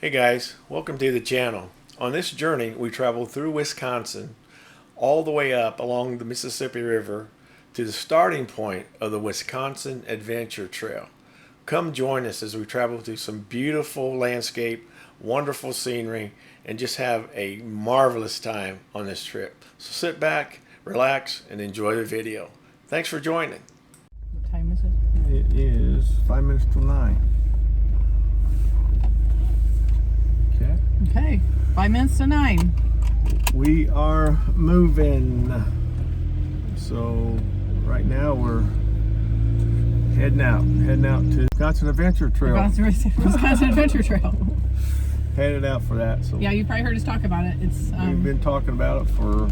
Hey guys, welcome to the channel. On this journey we traveled through Wisconsin all the way up along the Mississippi River to the starting point of the Wisconsin Adventure Trail. Come join us as we travel through some beautiful landscape, wonderful scenery, and just have a marvelous time on this trip. So sit back, relax, and enjoy the video. Thanks for joining. What time is it? It is 5 minutes to 9. Okay, 5 minutes to 9. We are moving. So right now we're heading out to Wisconsin Adventure Trail. Wisconsin Adventure Trail. Headed out for that. So yeah, you probably heard us talk about it. It's we've been talking about it for,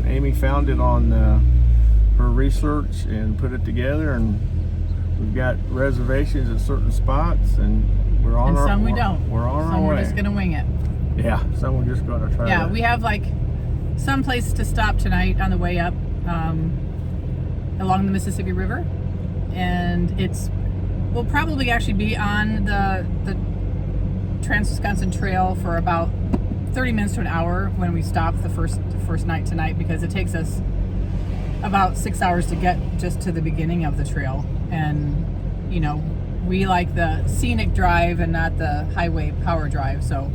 Amy found it on her research and put it together, and we've got reservations at certain spots, and we're on our some we don't. We're on some our way. We're just gonna wing it. Yeah, some we're just gonna try. Yeah, we have like some place to stop tonight on the way up along the Mississippi River, and we'll probably actually be on the Trans-Wisconsin Trail for about 30 minutes to an hour when we stop the first night tonight, because it takes us about 6 hours to get just to the beginning of the trail. And you know, we like the scenic drive and not the highway power drive, so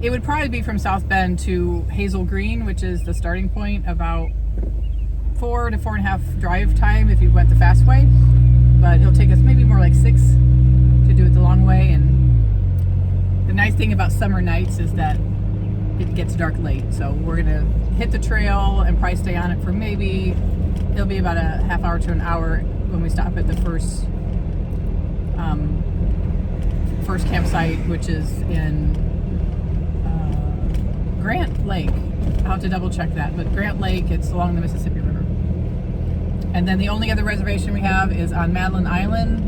it would probably be from South Bend to Hazel Green, which is the starting point, about 4 to 4.5 drive time if you went the fast way, but it'll take us maybe more like 6 to do it the long way. And the nice thing about summer nights is that it gets dark late, so we're gonna hit the trail and probably stay on it for maybe, it'll be about a half hour to an hour when we stop at the first campsite, which is in Grant Lake. I'll have to double check that, but Grant Lake, it's along the Mississippi River. And then the only other reservation we have is on Madeline Island,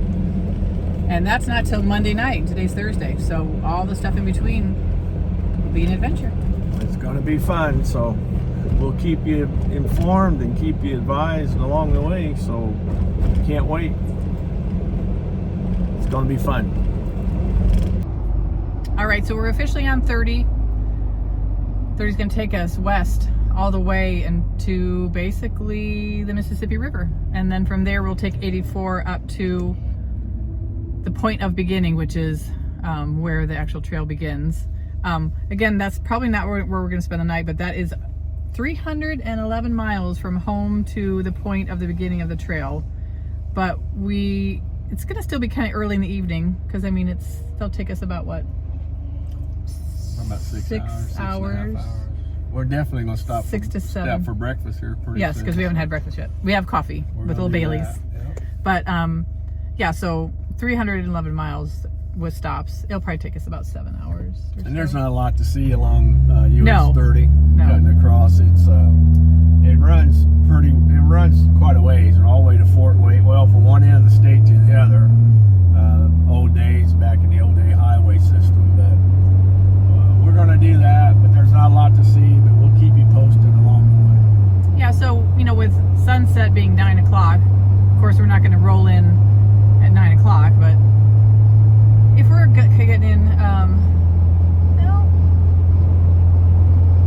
and that's not till Monday night. Today's Thursday, so all the stuff in between will be an adventure. It's going to be fun, so we'll keep you informed and keep you advised along the way, so can't wait. It's going to be fun. All right, so we're officially on 30. 30's going to take us west all the way into basically the Mississippi River, and then from there we'll take 84 up to the point of beginning, which is where the actual trail begins. Again, that's probably not where we're going to spend the night, but that is 311 miles from home to the point of the beginning of the trail. But it's going to still be kind of early in the evening, because I mean they'll take us about what? About 6 hours. 6.5 hours. We're definitely going to stop 6 to 7. Stop for breakfast here pretty soon. Yes, because we haven't had breakfast yet. We have coffee with little Baileys. Yeah. But yeah, so 311 miles with stops. It'll probably take us about 7 hours. And there's not a lot to see along US 30 No. cutting across. It runs quite a ways, all the way to Fort Wayne. Well, from one end of the state to the other. Old days, back in the old day highway system. But we're going to do that, but there's not a lot to see, but we'll keep you posted along the way. Yeah, so, you know, with sunset being 9 o'clock, of course we're not going to roll in at 9 o'clock, but if we're getting in,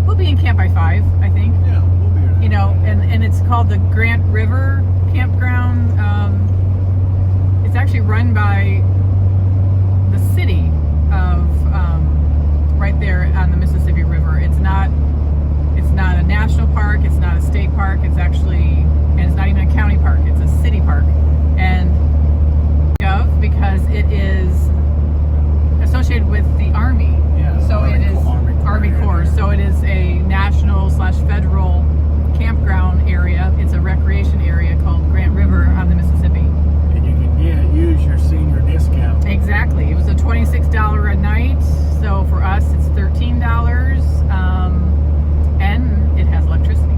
we'll be in camp by 5, I think. Yeah, we'll be here. You know, and it's called the Grant River Campground. It's actually run by the city of right there on the Mississippi River. It's not a national park, it's not a state park, and it's not even a county park, it's a city park. And because it is associated with the Army. Yeah, so it is Army Corps. So it is a national/federal campground area. It's a recreation area called Grant River on the Mississippi. And you can use your senior discount. Exactly. It was a $26 a night. So for us, it's $13, and it has electricity.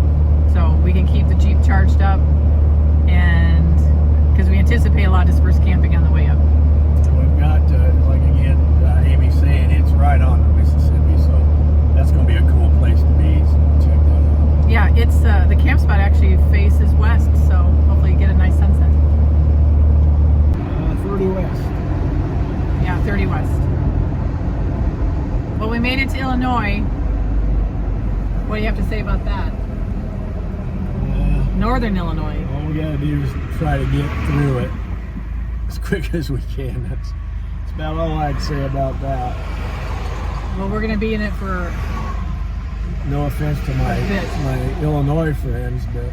So we can keep the Jeep charged up, and because we anticipate a lot of dispersed camping on the way up. We've got, like again, Amy's saying, it's right on the Mississippi, so that's going to be a cool place to be. So check that out. Yeah, it's the camp spot actually faces west, so hopefully you get a nice sunset. 30 west. Yeah, 30 west. Well, we made it to Illinois. What do you have to say about that? Northern Illinois. All we gotta do is try to get through it as quick as we can. That's about all I'd say about that. Well, we're going to be in it for... No offense to my Illinois friends, but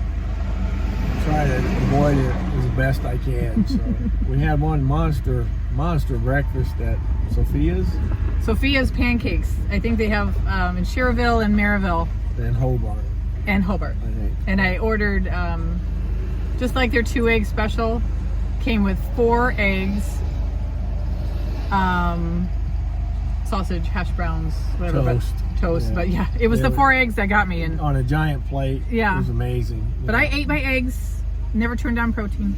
try to avoid it as best I can. So we had one monster breakfast at Sophia's Pancakes. I think they have in Cherville and Maryville. And Hobart. And Hobart. I think. And I ordered, just like their 2-egg special, came with 4 eggs, sausage, hash browns, whatever. Toast. Yeah. But yeah, it was the 4 eggs that got me. And on a giant plate. Yeah. It was amazing. But I ate my eggs, never turned down protein.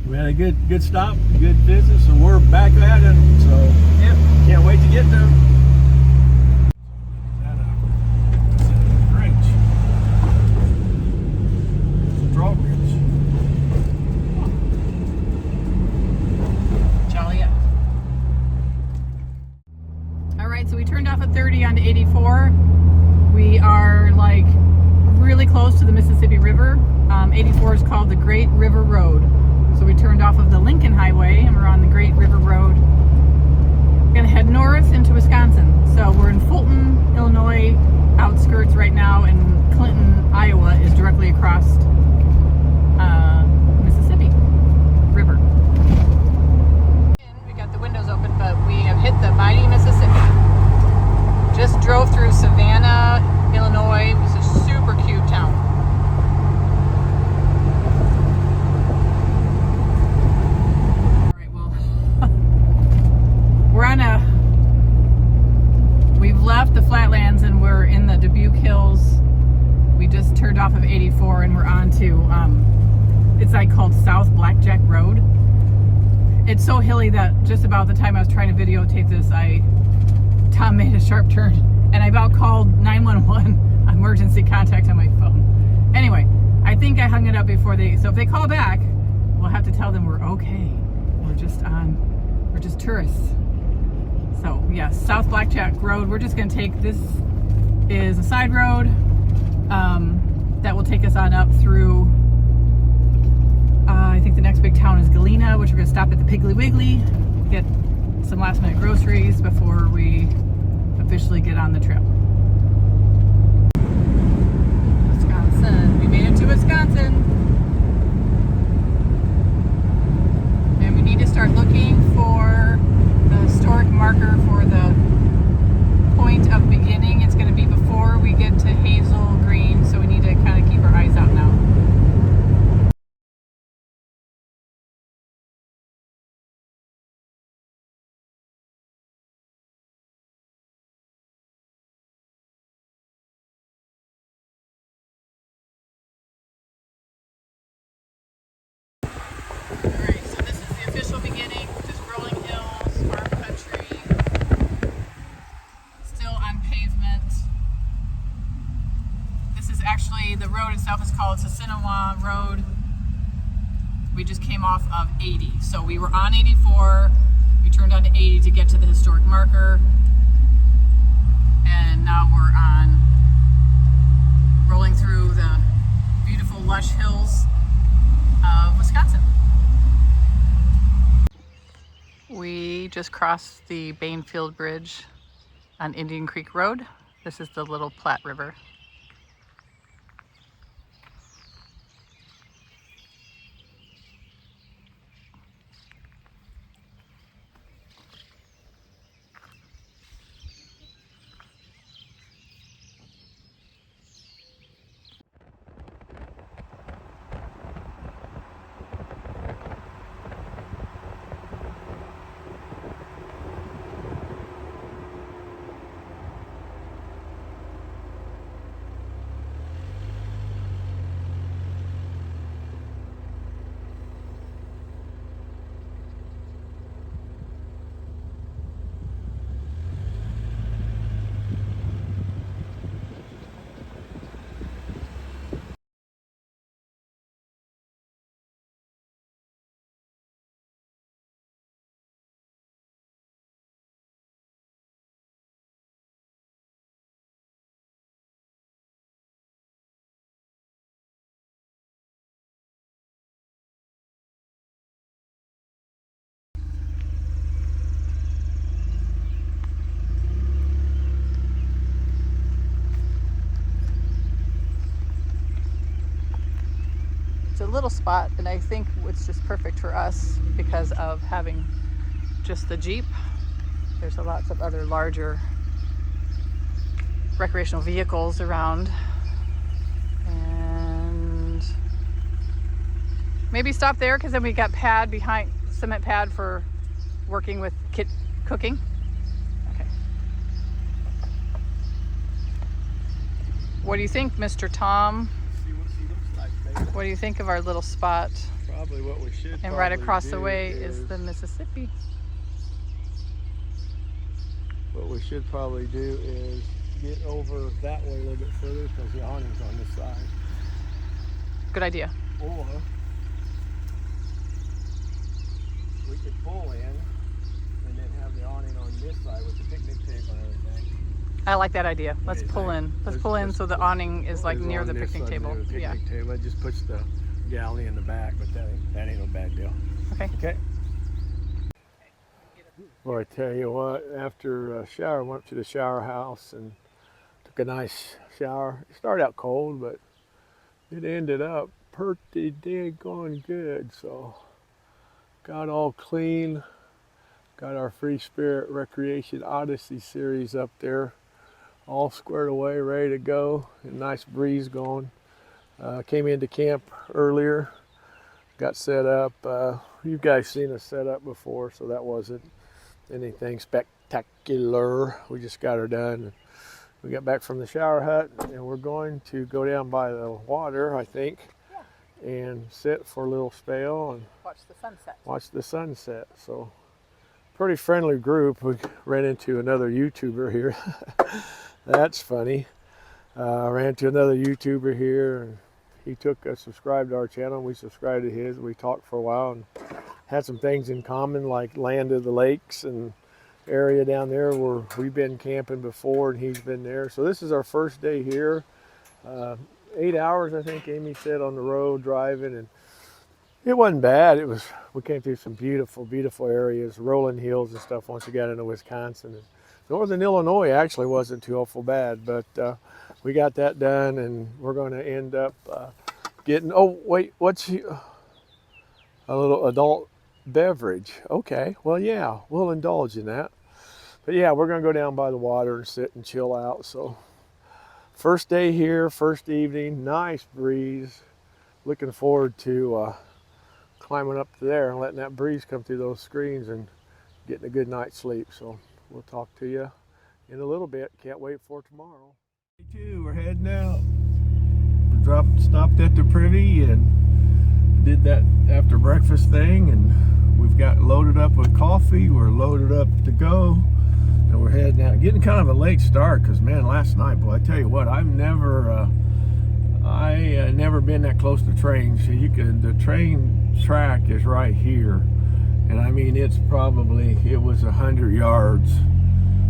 We had a good stop, good visit, so we're back at it. So yep. Can't wait to get there. Is that a bridge? It's a drawbridge. Joliet. All right, so we turned off at 30 onto 84. We are like really close to the Mississippi River. 84 is called the Great River Road. So we turned off of the Lincoln Highway and we're on the Great River Road. We're gonna head north into Wisconsin. So we're in Fulton, Illinois, outskirts right now, and Clinton, Iowa is directly across Mississippi River. We got the windows open, but we have hit the mighty Mississippi. Just drove through Savannah, Illinois. It's a super cute town. We've left the flatlands and we're in the Dubuque Hills. We just turned off of 84 and we're on to, it's like called South Blackjack Road. It's so hilly that just about the time I was trying to videotape this, Tom made a sharp turn and I about called 911 emergency contact on my phone. Anyway, I think I hung it up before so if they call back, we'll have to tell them we're okay. We're just tourists. So yes, South Blackjack Road. We're just gonna this is a side road that will take us on up through, I think the next big town is Galena, which we're gonna stop at the Piggly Wiggly, get some last minute groceries before we officially get on the trip. Wisconsin, we made it to Wisconsin. And we need to start looking for the historic marker for the point of beginning. It's going to be before we get to Hazel Green, so we need to kind of keep our eyes out now. Alright, so this is the official beginning, just rolling hills, farm country, still on pavement. This is actually, the road itself is called Sasinawa Road. We just came off of 80. So we were on 84, we turned on to 80 to get to the historic marker, and now we're on, rolling through the beautiful lush hills of Wisconsin. We just crossed the Bainfield Bridge on Indian Creek Road. This is the Little Platte River. little spot, and I think it's just perfect for us because of having just the Jeep. There's lots of other larger recreational vehicles around, and maybe stop there because then we got pad behind, cement pad for working with cooking. Okay. What do you think, Mr. Tom? See what she looks like, baby. What do you think of our little spot? Probably what we should. And right across the way is the Mississippi. What we should probably do is get over that way a little bit further because the awning's on this side. Good idea. Or we could pull in and then have the awning on this side with the picnic table and everything. I like that idea. Let's pull in. Let's pull in so the awning is like It's near on the this picnic side, table. near the Yeah. picnic table. It just puts the galley in the back, but that ain't no bad deal. Okay. Okay. Well, I tell you what, after a shower, I went up to the shower house and took a nice shower. It started out cold, but it ended up pretty daggone good. So got all clean, got our Free Spirit Recreation Odyssey series up there, all squared away, ready to go, and nice breeze going. Came into camp earlier, got set up. You guys seen us set up before, so that wasn't anything spectacular. We just got her done. We got back from the shower hut, and we're going to go down by the water, I think, and sit for a little spell and Watch the sunset. watch the sunset. So, pretty friendly group. We ran into another YouTuber here. That's funny. Ran into another YouTuber here, and he subscribed to our channel. We subscribed to his. We talked for a while and had some things in common, like land of the lakes and area down there where we've been camping before, and he's been there. So this is our first day here. 8 hours, I think Amy said, on the road driving, and it wasn't bad. We came through some beautiful, beautiful areas, rolling hills and stuff once we got into Wisconsin. And northern Illinois actually wasn't too awful bad, but we got that done, and we're going to end up getting, oh wait, a little adult beverage. Okay, well, yeah, we'll indulge in that. But yeah, we're going to go down by the water and sit and chill out. So first day here, first evening, nice breeze. Looking forward to climbing up to there and letting that breeze come through those screens and getting a good night's sleep. So we'll talk to you in a little bit. Can't wait for tomorrow. Day 2, we're heading out. We stopped at the Privy and did that after breakfast thing, and we've got loaded up with coffee. We're loaded up to go, and we're heading out. Getting kind of a late start because, man, last night, boy, I tell you what, I've never been that close to trains. So the train track is right here, and I mean, it was 100 yards.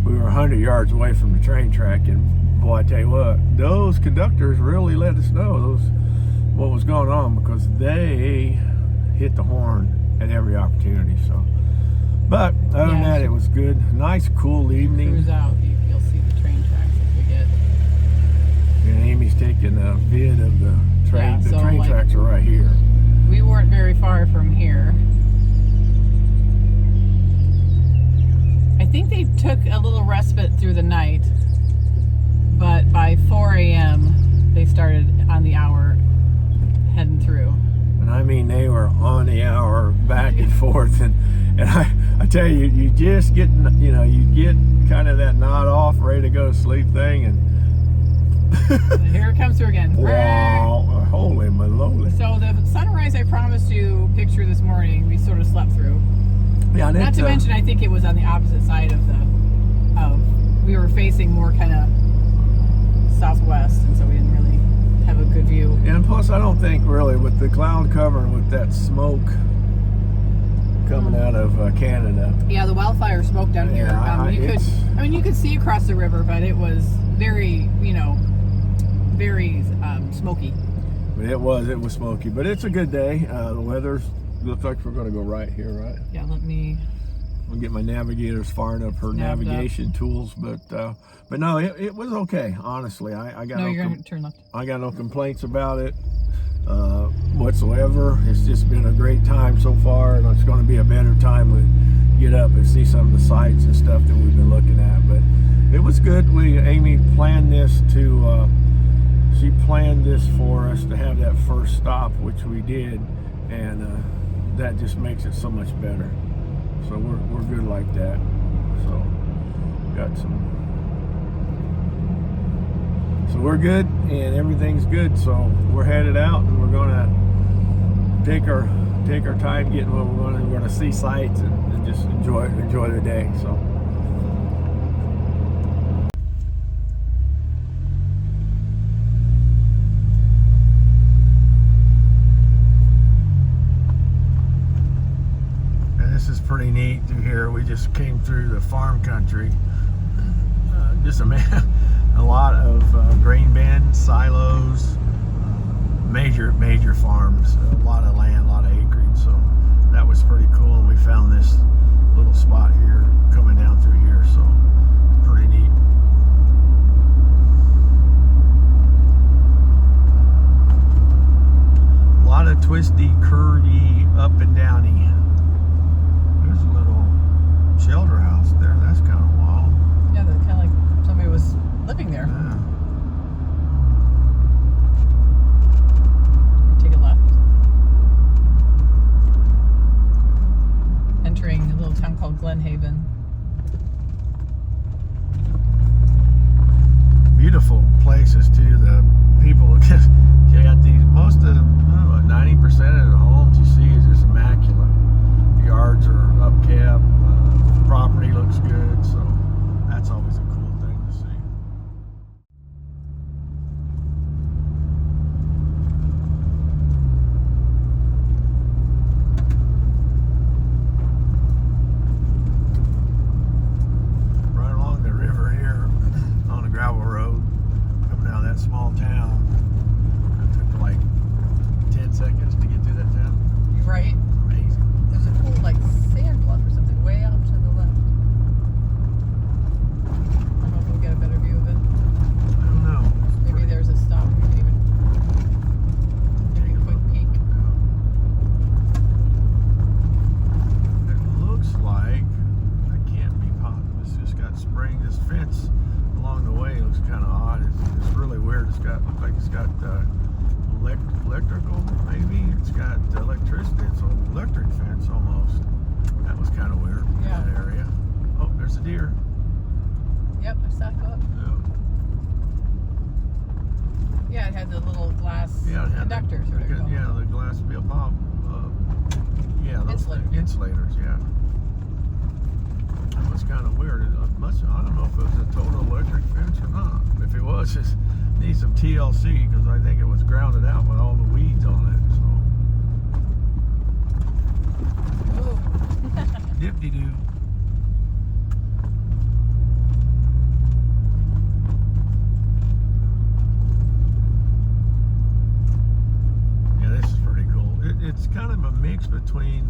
We were 100 yards away from the train track, and boy, I tell you what, those conductors really let us know what was going on, because they hit the horn at every opportunity. So, but other than that, it was good. Nice, cool evening. Cruise out, you'll see the train tracks if we get. And Amy's taking a vid of the train. Yeah, the so, train tracks are right here. We weren't very far from here. I think they took a little respite through the night, but by 4 a.m. they started on the hour heading through. And I mean, they were on the hour back and forth, and I tell you, you just get, you get kind of that nod off, ready to go to sleep thing, and Here it comes through again. wow, holy moly. So the sunrise I promised you picture this morning, we sort of slept through. Yeah, Not to mention, I think it was on the opposite side we were facing more kind of southwest, and so we didn't really have a good view. and plus, I don't think really with the cloud cover and with that smoke coming out of Canada. Yeah, the wildfire smoke down here. Yeah, You could see across the river, but it was very, very smoky. It was smoky, but it's a good day. The weather's looks like we're going to go right here, right? Yeah, let me. I'll get my navigators firing up her navigation tools, but no, it was okay. Honestly, I got No, you're going to turn left. I got no complaints about it. whatsoever. It's just been a great time so far, and it's going to be a better time when we get up and see some of the sights and stuff that we've been looking at. But it was good. Amy planned this to she planned this for us to have that first stop, which we did, and that just makes it so much better. So we're good like that. So got some. So we're good, and everything's good. So we're headed out, and we're gonna take our time getting what we're gonna see sights and just enjoy the day. So. And this is pretty neat through here. We just came through the farm country. Just a lot of grain bins, silos, major farms, a lot of land, a lot of acreage. So that was pretty cool. And we found this little spot here coming down through here. So pretty neat. A lot of twisty, curvy, up and downy. There's a little shelter house there. That's kind of wild. Yeah, that's kind of like somebody was living there. Yeah. Take a left. Entering a little town called Glen Haven. Beautiful places too. The people, you got these, most of 90% of the homes you see is just immaculate. The yards are upkept, property looks good, so that's always a cool thing to see. Right along the river here on a gravel road coming out of that small town. It took like 10 seconds to get through that town. You're right. Amazing. There's a cool like sand bluff or something way off to the left. I don't know if we'll get a better view of it. I don't know. Maybe there's a stop we can even take a quick peek. It looks like, I can't be positive, it's just got spring, this fence along the way looks kind of odd. It's really weird. It's got, looks like it's got electrical, maybe. It's got electricity. It's an electric fence almost. That was kind of weird in Yeah. that area. Oh, there's a deer. Yep, I saw it go up. Yeah. Yeah, it had the little glass Yeah, it had conductors. the, or whatever. yeah, the glass bill pop. Yeah, those Insulators. insulators. Yeah. That was kind of weird. I don't know if it was a total electric fence or not. If it was, just needs some TLC because I think it was grounded out with all the weeds on it. So. Oh. Dip-de-doo. Yeah, this is pretty cool. It's kind of a mix between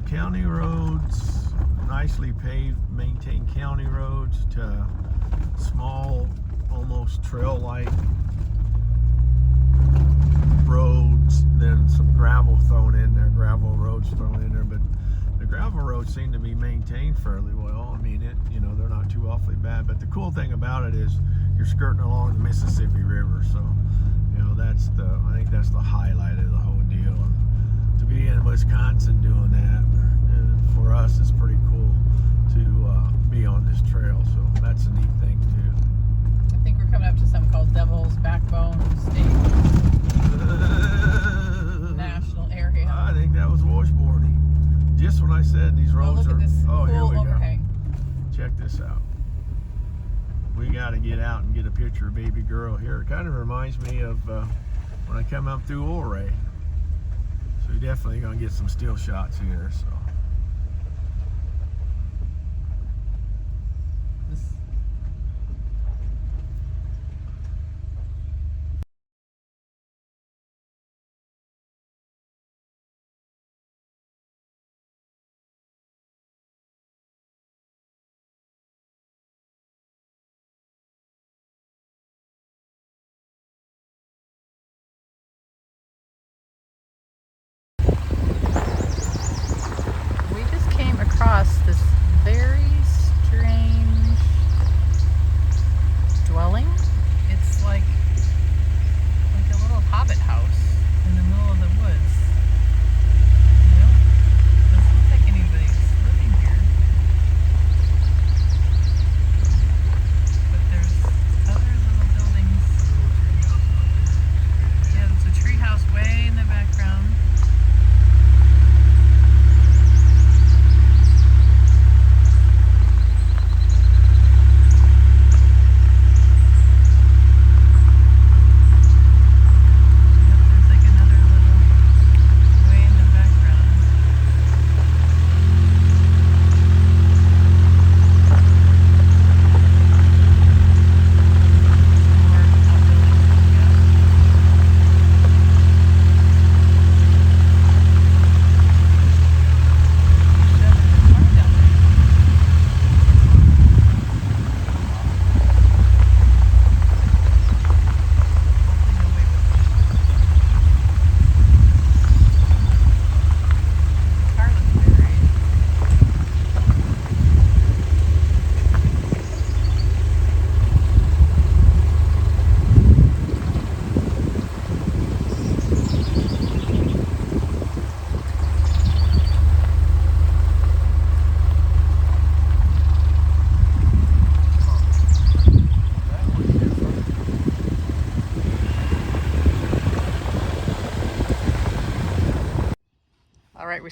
county roads, nicely paved, maintained county roads, to small, almost trail-like roads, then some gravel thrown in there, gravel roads thrown in there, but the gravel roads seem to be maintained fairly well. I mean, they're not too awfully bad, but the cool thing about it is you're skirting along the Mississippi River, so, I think that's the highlight of the whole deal. And to be in Wisconsin doing that, for us, it's pretty cool to be on this trail, so that's a neat thing, too. I think we're coming up to something called Devil's Backbone State National Area. I think that was washboarding. Just when I said these Oh, roads look are. at this Oh, here cool we overhang. go. Check this out. We got to get out and get a picture of baby girl here. It kind of reminds me of when I come up through Ouray. So you're definitely going to get some still shots here. So.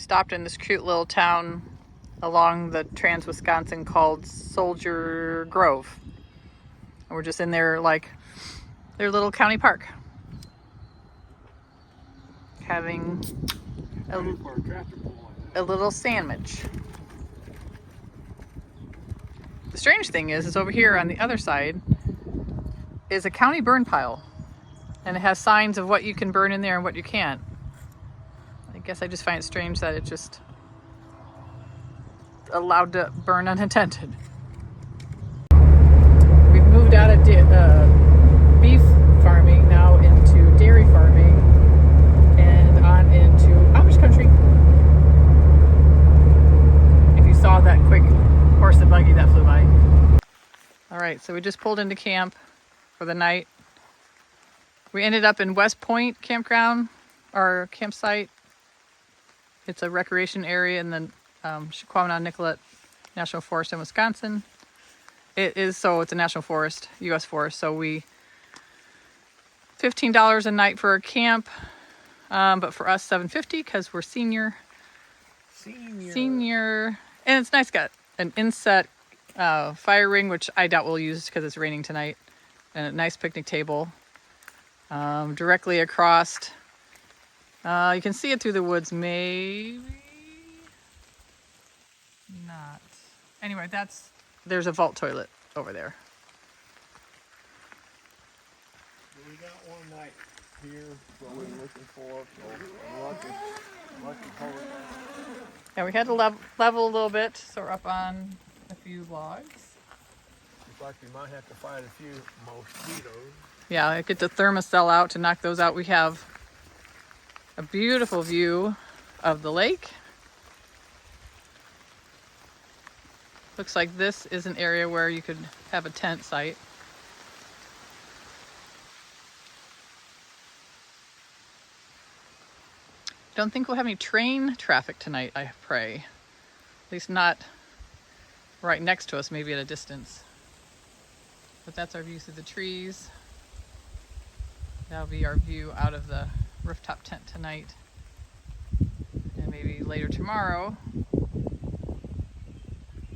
stopped in this cute little town along the Trans-Wisconsin called Soldier Grove. And we're just in their their little county park, having a little sandwich. The strange thing is over here on the other side is a county burn pile, and it has signs of what you can burn in there and what you can't. I guess I just find it strange that it just allowed to burn unattended. We've moved out of beef farming now into dairy farming and on into Amish country. If you saw that quick horse and buggy that flew by. All right, so we just pulled into camp for the night. We ended up in West Point Campground, our campsite. It's a recreation area in the Chiquauana-Nicollet National Forest in Wisconsin. It's a national forest, U.S. forest. So $15 a night for a camp, but for us $7.50 because we're senior. Senior, and it's nice. Got an inset fire ring, which I doubt we'll use because it's raining tonight, and a nice picnic table directly across. You can see it through the woods, maybe not. Anyway, there's a vault toilet over there. We got one night here what we were looking for, so lucky hold. Yeah, we had to level a little bit, so we're up on a few logs. Looks like we might have to fight a few mosquitoes. Yeah, I get the thermocell out to knock those out. We have a beautiful view of the lake. Looks like this is an area where you could have a tent site. Don't think we'll have any train traffic tonight, I pray. At least not right next to us, maybe at a distance. But that's our view through the trees. That'll be our view out of the rooftop tent tonight. And maybe later tomorrow, we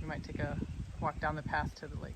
might take a walk down the path to the lake.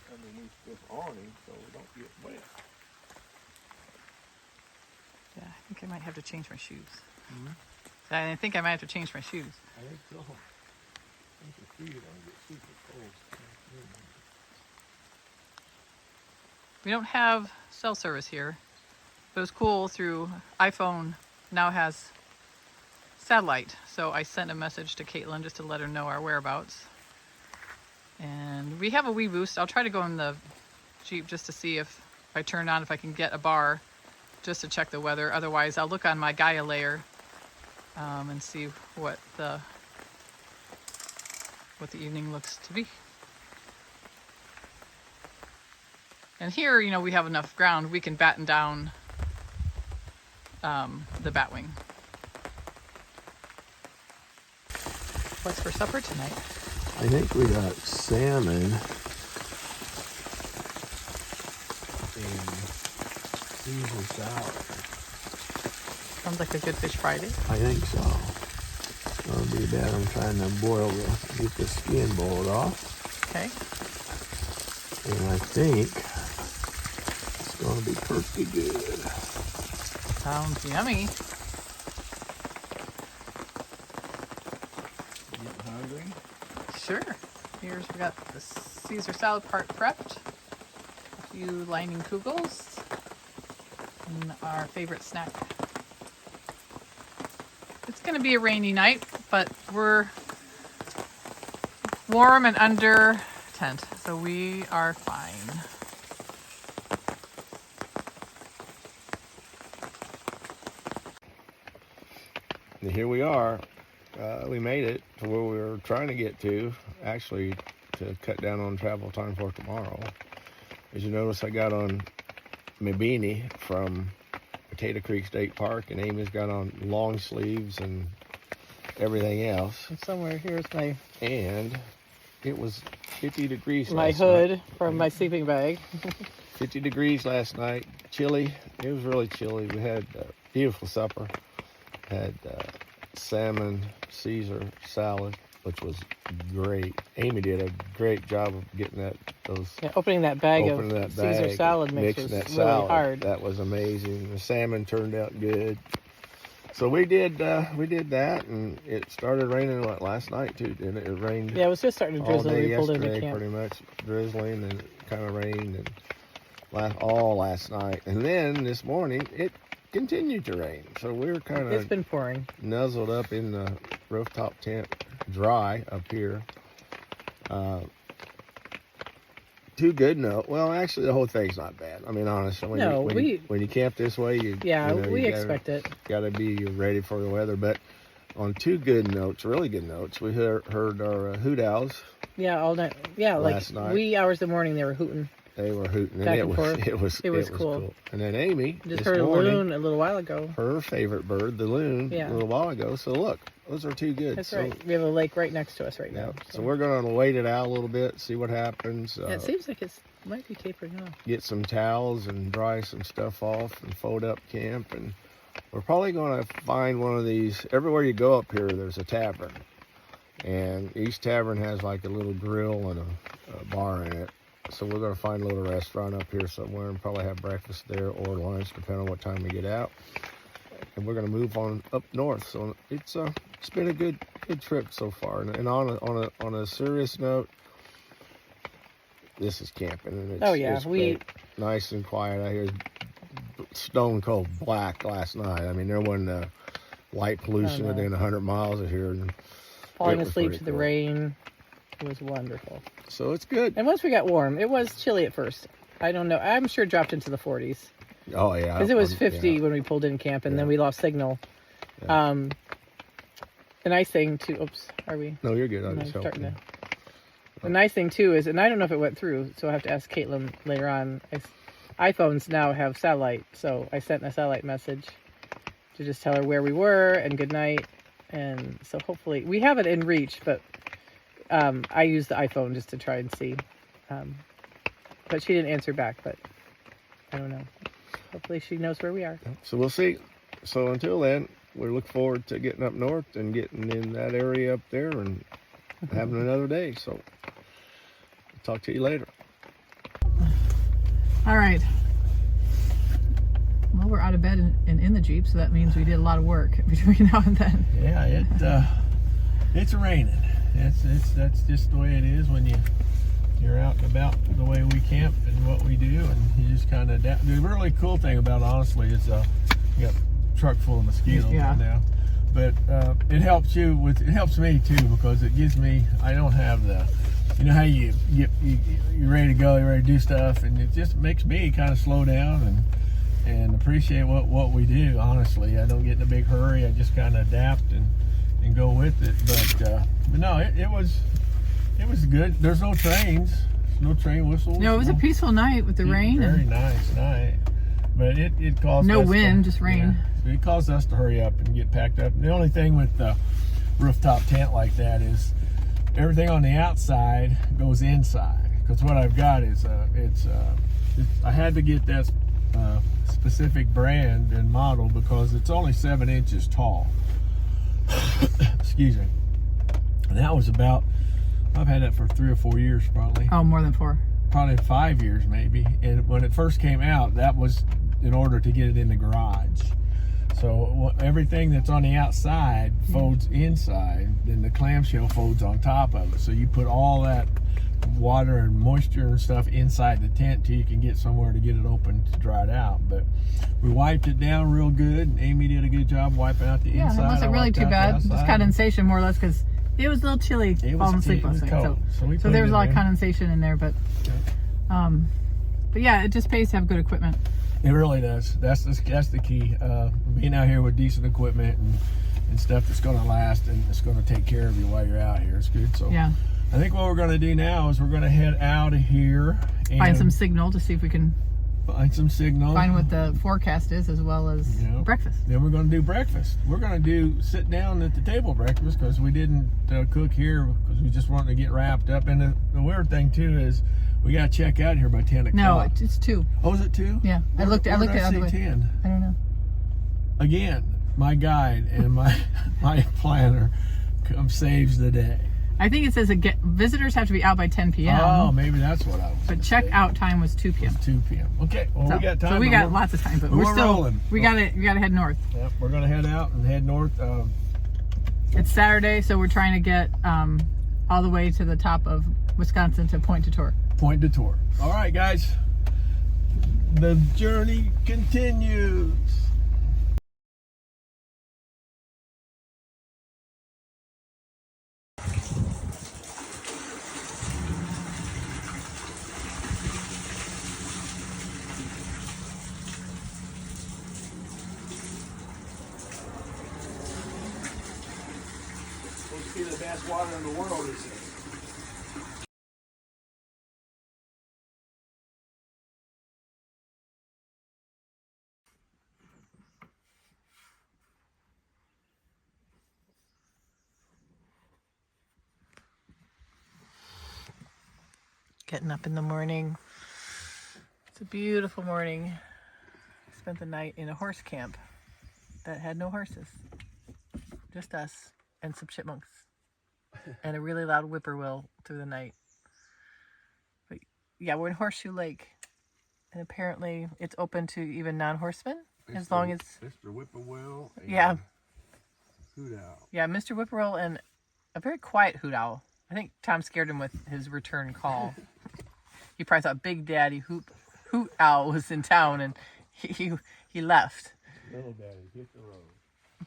Underneath this awning so we don't get wet. Yeah, I think I might have to change my shoes. I think I might have to change my shoes. I think so. I think your feet are gonna get super cold. We don't have cell service here, but it was cool through iPhone now has satellite. So I sent a message to Caitlin just to let her know our whereabouts. And we have a Wii Boost. I'll try to go in the Jeep just to see if I turn on, if I can get a bar just to check the weather. Otherwise, I'll look on my Gaia layer and see what the evening looks to be. And here, we have enough ground. We can batten down the batwing. What's for supper tonight? I think we got salmon and Caesar salad. Sounds like a good fish Friday. I think so. It's gonna be that. I'm trying to get the skin boiled off. Okay. And I think it's gonna be pretty good. Sounds yummy. Getting hungry? Sure. We got the Caesar salad part prepped. A few lining kugels. And our favorite snack. It's going to be a rainy night, but we're warm and under tent, so we are fine. And here we are. We made it to where we were trying to get to, actually, to cut down on travel time for tomorrow. As you notice, I got on my beanie from Potato Creek State Park, and Amy's got on long sleeves and everything else. And somewhere here's my And it was 50 degrees my last hood night. from my sleeping bag. 50 degrees last night. Chilly. It was really chilly. We had a beautiful supper. Had salmon Caesar salad, which was great. Amy did a great job of getting Opening that bag of that Caesar bag, salad mix mixing was that really salad. hard. That was amazing. The salmon turned out good. So we did that, and it started raining last night too, didn't it? It rained. Yeah, it was just starting to all drizzle when day we pulled into yesterday, camp. pretty much drizzling, and it kind of rained and all last night, and then this morning it continued to rain. So we were kind It's of been pouring. nuzzled up in the rooftop tent, dry up here. Too good, no. Well, actually, the whole thing's not bad. I mean, honestly, when you camp this way, we expect it. Gotta be ready for the weather. But on two good notes, really good notes, we heard our hoot owls. Yeah, all night. Yeah, last like night. wee hours of the morning they were hooting. They were hooting, Back and and forth. it was cool. And then Amy Just this heard morning, a loon a little while ago. her favorite bird, the loon, Yeah. a little while ago. So look, those are too good. That's so, right. We have a lake right next to us right Yeah. now. So we're gonna wait it out a little bit, see what happens. Yeah, it seems like it might be tapering off. Get some towels and dry some stuff off and fold up camp, and we're probably going to find one of these. Everywhere you go up here, there's a tavern, and each tavern has like a little grill and a bar in it. So we're going to find a little restaurant up here somewhere and probably have breakfast there or lunch, depending on what time we get out. And we're going to move on up north. So it's been a good trip so far. And on a serious note, this is camping, and it's great. Nice and quiet out here. It's stone cold black last night. I mean, there wasn't light pollution within 100 miles of here. And falling asleep to the rain. It was wonderful. So it's good. And once we got warm, it was chilly at first. I don't know. I'm sure it dropped into the 40s. Oh, yeah. Because it was 50 when we pulled in camp, and then we lost signal. Yeah. The nice thing, too... Oops, are we... No, you're good. I'm just helping you. The nice thing, too, is... And I don't know if it went through, so I'll have to ask Caitlin later on. iPhones now have satellite, so I sent a satellite message to just tell her where we were and good night. And so hopefully... We have it in reach, but... I used the iPhone just to try and see. But she didn't answer back, but I don't know. Hopefully she knows where we are. So we'll see. So until then, we look forward to getting up north and getting in that area up there and having another day. So talk to you later. All right. Well, we're out of bed and in the Jeep, so that means we did a lot of work between now and then. Yeah, it's raining. That's just the way it is when you're out and about the way we camp and what we do, and you just kind of adapt. The really cool thing about it, honestly, is you got a truck full of mosquitoes right now, but it helps me too, because it gives me, I don't have how you're ready to go, you're ready to do stuff, and it just makes me kind of slow down and appreciate what we do. Honestly, I don't get in a big hurry. I just kind of adapt and go with it. But no, it was good. There's no trains, no train whistles. No, it was a peaceful night with the rain. Very nice night. But it caused no us wind, just rain. Yeah, so it caused us to hurry up and get packed up. The only thing with the rooftop tent like that is everything on the outside goes inside. Because what I've got is I had to get that specific brand and model because it's only 7 inches tall. Excuse me. And that was I've had that for 3 or 4 years probably. Oh, more than 4. Probably 5 years maybe. And when it first came out, that was in order to get it in the garage. So everything that's on the outside folds inside, then the clamshell folds on top of it. So you put all that water and moisture and stuff inside the tent till you can get somewhere to get it open to dry it out. But we wiped it down real good. Amy did a good job wiping out the inside. Yeah, it wasn't really too bad. Just condensation more or less, because It was a little chilly falling asleep last night. Cold. So there was a lot of condensation in there, but yeah, it just pays to have good equipment. It really does. That's the key. Being out here with decent equipment and stuff that's going to last and it's going to take care of you while you're out here. It's good. So yeah. I think what we're going to do now is we're going to head out of here and find some signal to see if we can find some signal. Find what the forecast is, as well as breakfast. Then we're going to do breakfast. We're going to sit down at the table breakfast because we didn't cook here because we just wanted to get wrapped up. And the weird thing too is we got to check out here by 10 o'clock. No, it's 2. Oh, is it 2? Yeah, I looked at the way. 10. I don't know. Again, my guide and my planner saves the day. I think it says visitors have to be out by 10 p.m. Oh, maybe that's what I was. But check-out time was 2 p.m. 2 p.m. Okay, well, we got time. So we got lots of time, but we're still rolling. We gotta head north. Yep, we're gonna head out and head north. It's Saturday, so we're trying to get all the way to the top of Wisconsin to Point Detour. Point Detour. All right, guys. The journey continues. Supposed to be the best water in the world, is it? Getting up in the morning. It's a beautiful morning. Spent the night in a horse camp that had no horses. Just us and some chipmunks. And a really loud whippoorwill through the night. But yeah, we're in Horseshoe Lake. And apparently it's open to even non-horsemen. As long as... Mr. Whippoorwill and Hoot Owl. Yeah, Mr. Whippoorwill and a very quiet hoot owl. I think Tom scared him with his return call. He probably thought Big Daddy Hoot Owl was in town, and he left. Little Daddy hit the road.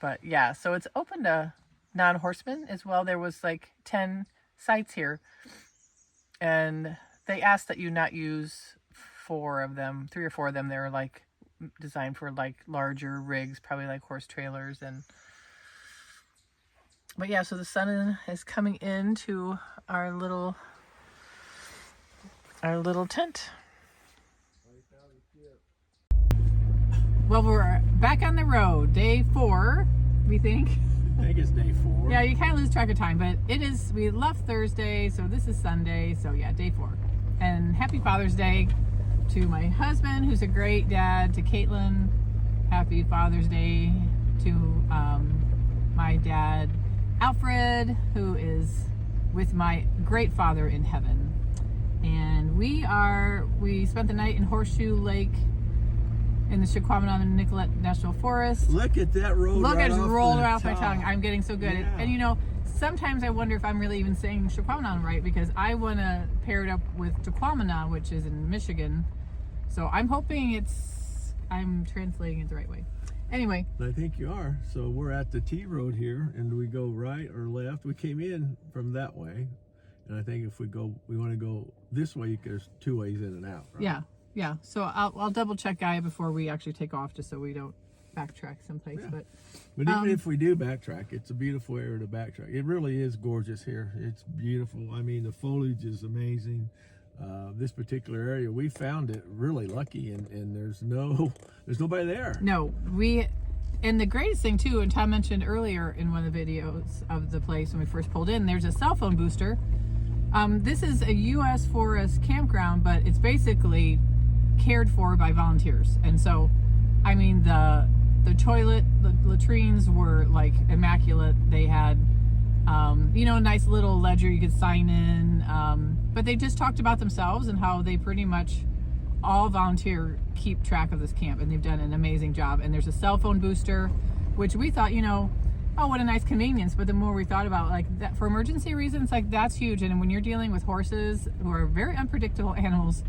But yeah, so it's open to non-horsemen as well. There was like 10 sites here, and they asked that you not use 3 or 4 of them. They're like designed for like larger rigs, probably like horse trailers But yeah, so the sun is coming into our little tent. Well, we're back on the road. Day 4, we think. I think it's day 4. Yeah, you kind of lose track of time, but it is. We left Thursday, so this is Sunday. So yeah, day 4. And happy Father's Day to my husband, who's a great dad. To Caitlin, happy Father's Day to my dad, Alfred, who is with my great father in heaven. And we spent the night in Horseshoe Lake in the Chiquamanum and Nicollet National Forest. Look at that road. Look, right it's off rolled the off my top. tongue. I'm getting so good. Yeah. And sometimes I wonder if I'm really even saying Chiquamanum right, because I want to pair it up with Tequamana, which is in Michigan. So I'm hoping I'm translating it the right way. Anyway. I think you are. So we're at the T road here, and we go right or left. We came in from that way, and I think if we want to go this way, there's 2 ways in and out. Right? Yeah. So I'll double check, Guy, before we actually take off, just so we don't backtrack someplace. Yeah. But even if we do backtrack, it's a beautiful area to backtrack. It really is gorgeous here. It's beautiful. I mean, the foliage is amazing. This particular area, we found it really lucky, and there's nobody there. No, and the greatest thing too, and Tom mentioned earlier in one of the videos of the place when we first pulled in, there's a cell phone booster. This is a U.S. Forest campground, but it's basically cared for by volunteers. And so, I mean, the toilet, the latrines were like immaculate. They had, a nice little ledger you could sign in. But they just talked about themselves and how they pretty much all volunteer keep track of this camp, and they've done an amazing job. And there's a cell phone booster, which we thought, oh, what a nice convenience. But the more we thought about like that for emergency reasons, like that's huge. And when you're dealing with horses who are very unpredictable animals,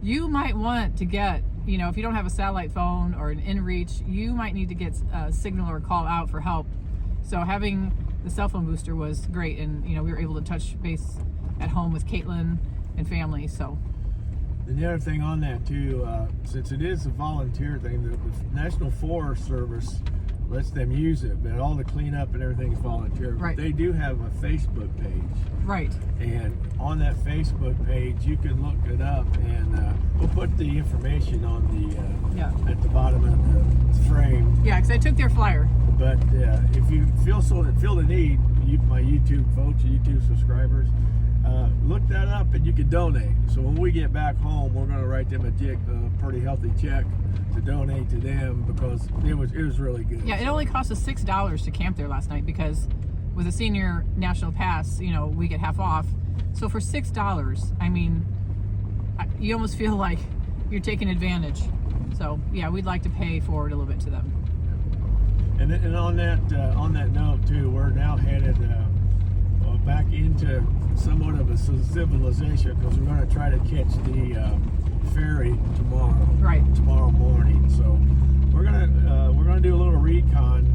you might want to get, if you don't have a satellite phone or an inReach, you might need to get a signal or call out for help. So having the cell phone booster was great, and you know, we were able to touch base at home with Caitlin and family. So And the other thing on that too, since it is a volunteer thing, the National Forest Service lets them use it, but all the cleanup and everything is volunteer. Right. But they do have a Facebook page. right, And on that Facebook page, you can look it up, and we'll put the information on the at the bottom of the frame. yeah, because I took their flyer. But if you feel the need, my YouTube folks, YouTube subscribers, look that up and you can donate. So when we get back home, we're going to write them a pretty healthy check to donate to them, because it was really good. Yeah, it only cost us $6 to camp there last night, because with a senior national pass, you know, we get half off. So for $6, I mean, you almost feel like you're taking advantage. So yeah, we'd like to pay forward a little bit to them. And on that note too, we're now headed back into somewhat of a civilization, because we're going to try to catch the ferry tomorrow. Right. Tomorrow morning. So we're gonna do a little recon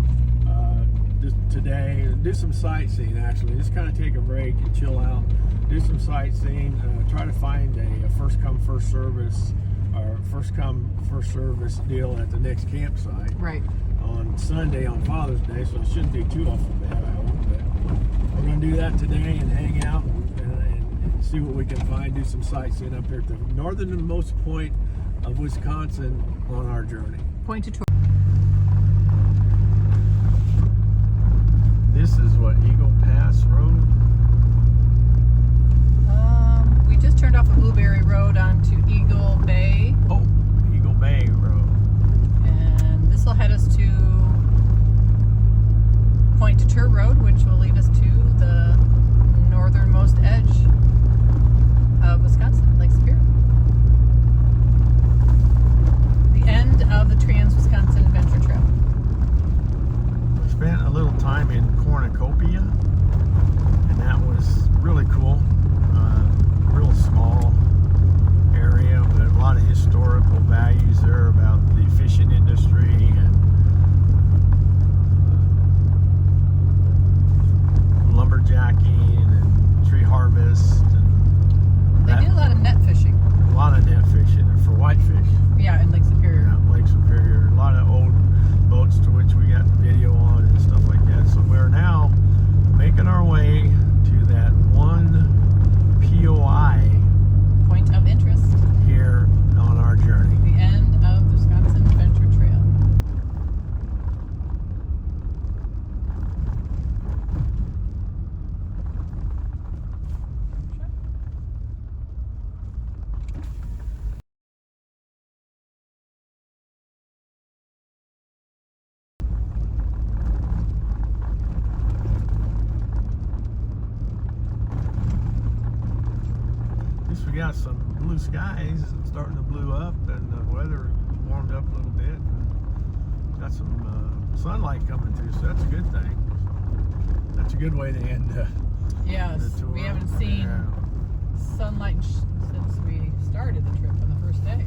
today, and do some sightseeing. Actually, just kind of take a break and chill out, do some sightseeing, try to find a first come first service, or first come first service deal at the next campsite. Right. On Sunday, on Father's Day, so it shouldn't be too awful bad, I hope. But we're going to do that today and hang out and see what we can find, do some sightseeing up here at the northernmost point of Wisconsin on our journey. Point to tour. This is what, Eagle Pass Road? We just turned off the Blueberry Road onto Eagle Bay, Oh, Eagle Bay Road. and this will head us to Point to Tour Road, which will lead us to the northernmost edge of Wisconsin, Lake Superior. The end of the Trans-Wisconsin Adventure Trail. We spent a little time in Cornucopia, and that was really cool. Real small area, but a lot of historical values there about the fishing industry and lumberjacking and tree harvest. And They do a lot of net fishing. a lot of net fishing for whitefish. Yeah, in Lake Superior. Yeah, Lake Superior. A lot of old boats to which we got video on and stuff like that. So we're now making our way to that one POI Point of interest. here on our journey. The end of the Wisconsin Adventure Trail. At least we got some blue skies starting to blue up, and the weather warmed up a little bit. And got some sunlight coming through, so that's a good thing. So that's a good way to end Yes, the tour. we haven't seen Yeah. sunlight since we started the trip on the first day.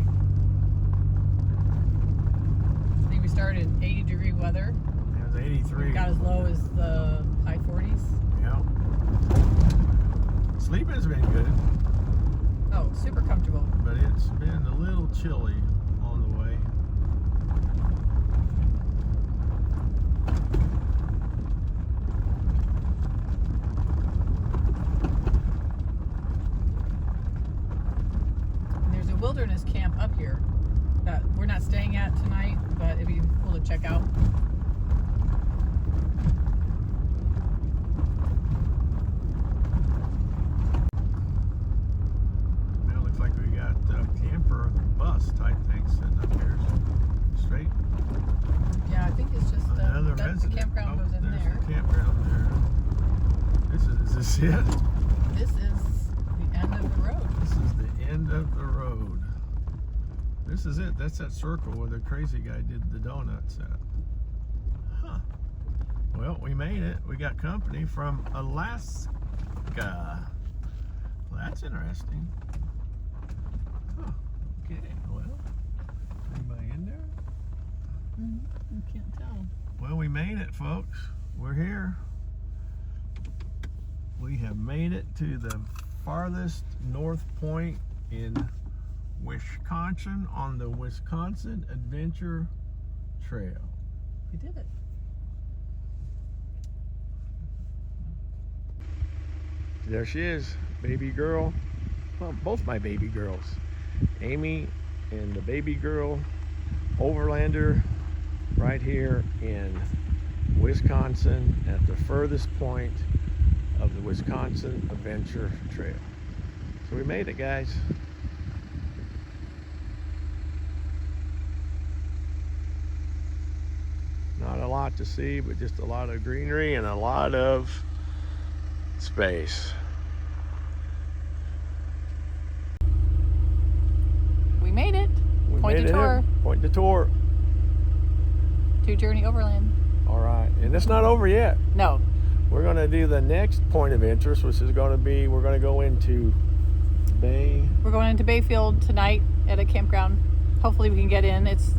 I think we started 80-degree weather. It was 83. We got as low as the high 40s. Yeah. Sleeping's been good, Oh, super comfortable. but it's been a little chilly on the way. And there's a wilderness camp up here that we're not staying at tonight, but it'd be cool to check out. It looks like we got camper bus type things sitting up here. Straight. Yeah, I think it's just Another that's the resident. campground goes in There's there. the campground there. Is this it? This is the end of the road. This is the end of the road. This is it. That's that circle where the crazy guy did the donuts at. Huh. Well, we made it. We got company from Alaska. Well, that's interesting. Huh. Okay. Well, anybody in there? I can't tell. Well, we made it, folks. We're here. We have made it to the farthest north point in Wisconsin on the Wisconsin Adventure Trail. We did it. There she is, baby girl. Well, both my baby girls, Amy and the baby girl, Overlander, right here in Wisconsin at the furthest point of the Wisconsin Adventure Trail. So we made it, guys. Not a lot to see, but just a lot of greenery and a lot of space. We made it. Point to tour. Point to tour. To Journey Overland. All right, and it's not over yet. No. We're going to do the next point of interest, which is going to be, we're going to go into Bay. We're going into Bayfield tonight at a campground. Hopefully we can get in. It's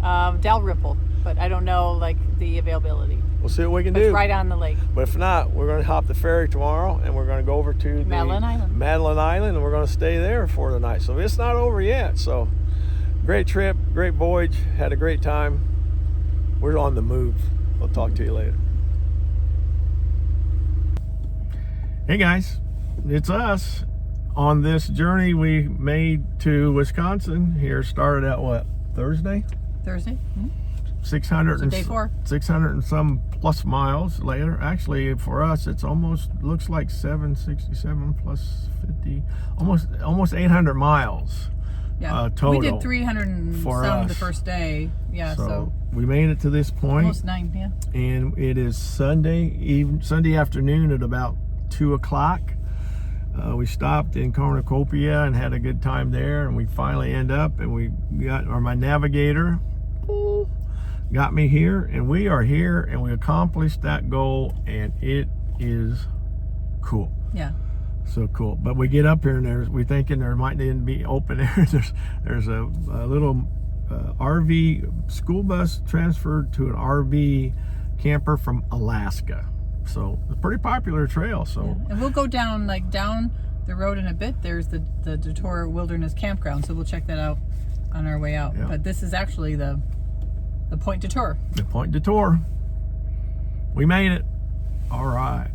Dalrymple, but I don't know like the availability. We'll see what we can But do. it's right on the lake. But if not, we're going to hop the ferry tomorrow, and we're going to go over to the Madeline Island, and we're going to stay there for the night. So it's not over yet. So great trip, great voyage, had a great time. We're on the move. We'll talk to you later. Hey guys, it's us on this journey we made to Wisconsin. Here started at what, Thursday? Thursday. 600 So and day 4. 600 and some plus miles later. Actually, for us, it's almost looks like 767 plus 50, almost 800 miles. Yeah. Total. We did 300 and for some us. the first day. Yeah. So we made it to this point, almost 9. Yeah. and it is Sunday afternoon at about 2 o'clock. We stopped in Cornucopia and had a good time there, and we finally end up, and we got, or my navigator got me here, and we are here, and we accomplished that goal, and it is cool. Yeah. So cool. But we get up here, and we thinking there might even be open air. There's a little RV school bus transferred to an RV camper from Alaska. So it's a pretty popular trail. So Yeah. And we'll go down the road in a bit. There's the Detour Wilderness Campground, so we'll check that out on our way out. Yeah. But this is actually the point to tour. the point to tour. We made it. All right.